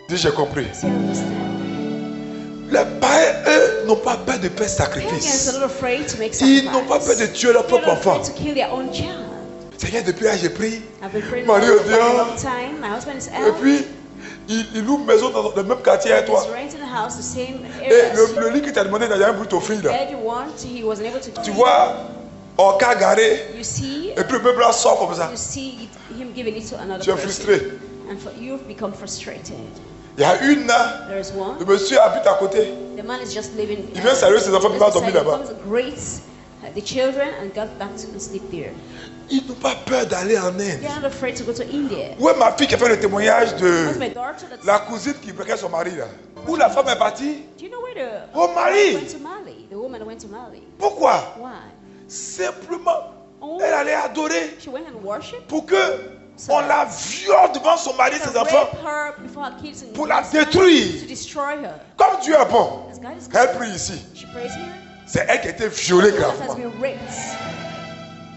Dis, j'ai compris. Les païens, eux, n'ont pas peur de faire sacrifice. Ils n'ont pas peur de tuer leur propre enfant. Seigneur, depuis là, j'ai pris. Marie au Dieu. Et puis, il loue une maison dans le même quartier à toi. Et le lit qui t'a demandé, il n'a jamais voulu t'offrir. Tu vois, en cas garé. Et puis le peuple là sort comme ça. Tu es frustré. And for you've become frustrated. Il y a une là, le monsieur habite à côté. The man is just living. Il vient saluer ses enfants, il va dormir là-bas. Greets the children and got back to sleep there. Ils n'ont pas peur d'aller en Inde. They are not afraid to go to India. Où est ma fille qui a fait le témoignage de la cousine qui braquait son mari là? Où la femme est partie? Do you know where the Mali. went to Mali? The woman went to Mali. Pourquoi? Why? Simplement, elle allait adorer. She went and worshiped. Pour que on la viole devant son mari et ses enfants. Pour la détruire. To destroy her. Comme Dieu est bon. Elle prie ici. She prays here. C'est elle qui a été violée gravement.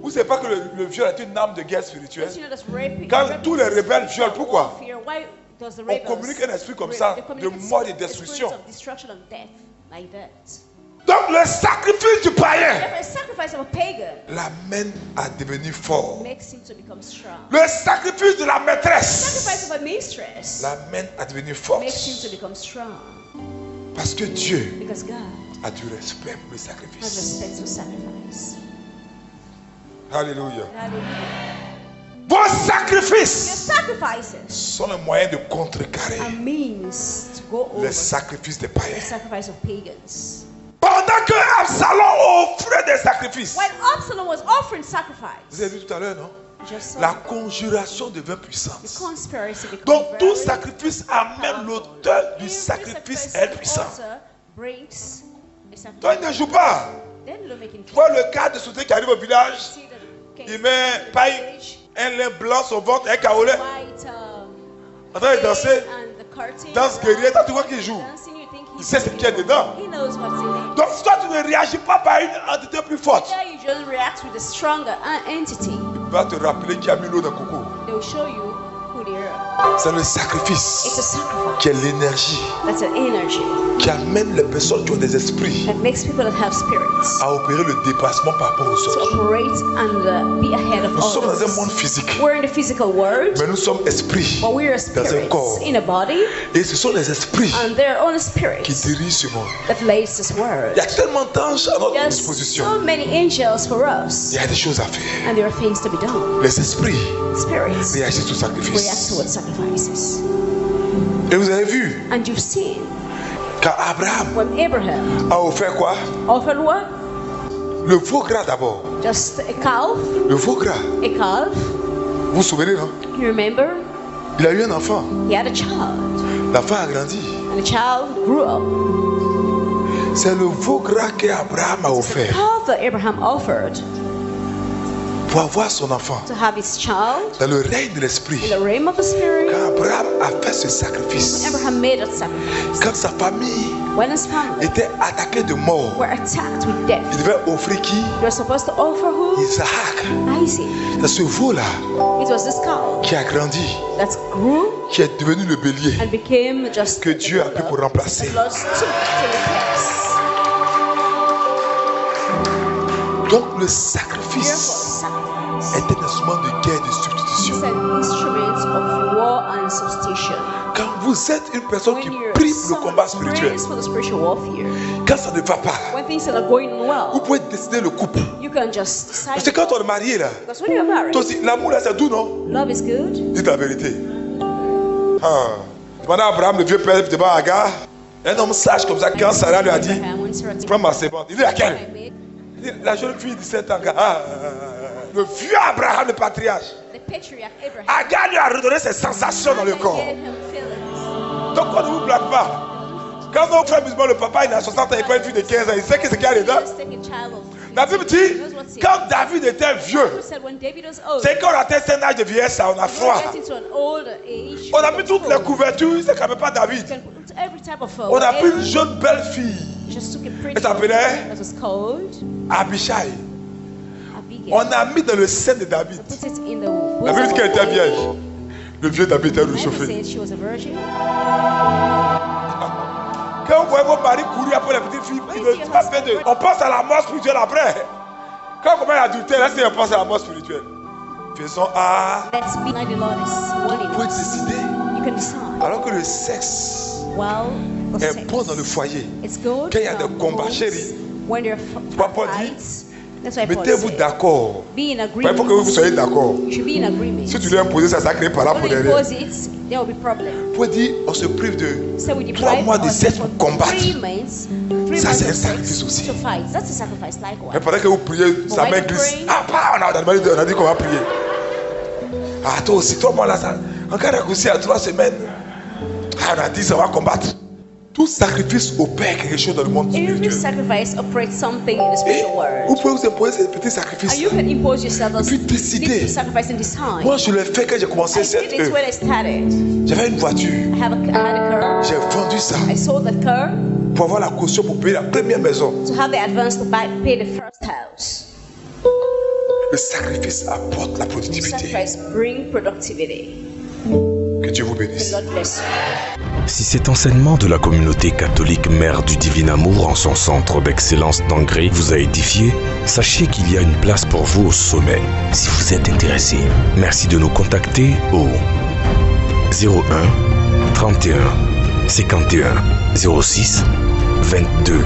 Vous ne savez pas que le viol est une arme de guerre spirituelle? Quand tous les rebelles violent, pourquoi? On communique un esprit comme ça de mort et de destruction. Donc le sacrifice du païen l'amène à devenir fort. Le sacrifice de la maîtresse l'amène à devenir forte. Parce que Dieu a du respect pour le sacrifice. Alléluia. Vos sacrifices sont le moyen de contrecarrer les sacrifices des païens. Pendant que Absalom offrait des sacrifices, vous avez vu tout à l'heure, non? La conjuration devient puissante. Donc tout sacrifice amène l'auteur du sacrifice à être puissant. Donc il ne joue pas. Tu vois le cas de soutien qui arrive au village, il met paille, un lin blanc sur le ventre, un caolet, en train de danser, danse guerrière, tu vois qu'il joue. Il sait ce qu'il y a dedans. Donc toi tu ne réagis pas par une entité plus forte. Il va te rappeler qu'il y a mis l'eau dans le coco. C'est le sacrifice qui est l'énergie qui amène les personnes qui ont des esprits à opérer le dépassement par rapport au sol. Nous sommes dans un monde physique, mais nous sommes esprits dans un corps. Et ce sont les esprits qui dirigent ce monde. Il y a tellement d'anges à notre disposition. Il y a des choses à faire. Les esprits réagissent au sacrifice. Et vous avez vu, quand Abraham a offert quoi? Le veau gras d'abord. Le veau gras. Vous vous souvenez, non? Il a eu un enfant. L'enfant a grandi. C'est le veau gras qu'Abraham a offert pour avoir son enfant dans le règne de l'esprit. Quand Abraham a fait ce sacrifice, quand sa famille était attaquée de mort, il devait offrir qui? Isaac. C'est ce veau-là qui a grandi, qui est devenu le bélier que Dieu a pris pour remplacer. Donc le sacrifice est un instrument de guerre et de substitution. Quand vous êtes une personne qui prie pour le combat spirituel, quand ça ne va pas, vous pouvez décider le couple. Parce que quand on est marié là, l'amour là c'est doux, non? Dites la vérité. Pendant Abraham, le vieux père devant Agar, un homme sage comme ça, quand Sarah lui a dit, prends ma servante, il dit laquelle? La jeune fille de 17 ans, le vieux Abraham, le patriarche, Agar lui a redonné ses sensations dans le corps. Donc on ne vous blague pas. Quand nos frères musulmans, le papa il a 60 ans, il prend une fille de 15 ans, il sait ce qu'il y a dedans. La Bible dit, quand David était vieux, c'est quand on atteint un âge de vieillesse, on a froid. On a mis toutes les couvertures, c'est quand même pas David. On a pris une jeune belle fille. Elle s'appelait Abishai. On a mis dans le sein de David. La Bible dit qu'elle était vierge. Le vieux David était réchauffé. Quand vous voyez vos maris courir après la petite fille, on pense à la mort spirituelle après. Quand on commence l'adultère, là c'est on pense à la mort spirituelle. Faisons A. Vous pouvez décider. Alors que le sexe est bon dans le foyer. Quand il y a des combats, chérie, Papa dit, Mettez-vous d'accord. Il faut que vous soyez d'accord. Si tu lui imposes ça, ça crée par là pour derrière. Vous pouvez dire, on se prive de 3 mois de cesse pour combattre. Ça, c'est un sacrifice aussi. Mais pendant que vous priez, sa main glisse. Ah, on a dit qu'on va prier. Ah, toi aussi, 3 mois là, ça. Encore raccourci à 3 semaines. Ah, on a dit, ça va combattre. Tout sacrifice opère quelque chose dans le monde spirituel. Vous pouvez vous imposer ces petits sacrifices. Et puis décider. Moi, je l'ai fait quand j'ai commencé cette œuvre. J'avais une voiture. J'ai vendu ça pour avoir la caution pour payer la première maison. Le sacrifice apporte la productivité. Que Dieu vous bénisse. Si cet enseignement de la communauté catholique Mère du Divin Amour en son centre d'excellence d'Angré vous a édifié, sachez qu'il y a une place pour vous au sommet. Si vous êtes intéressé, merci de nous contacter au 01 31 51 06 22.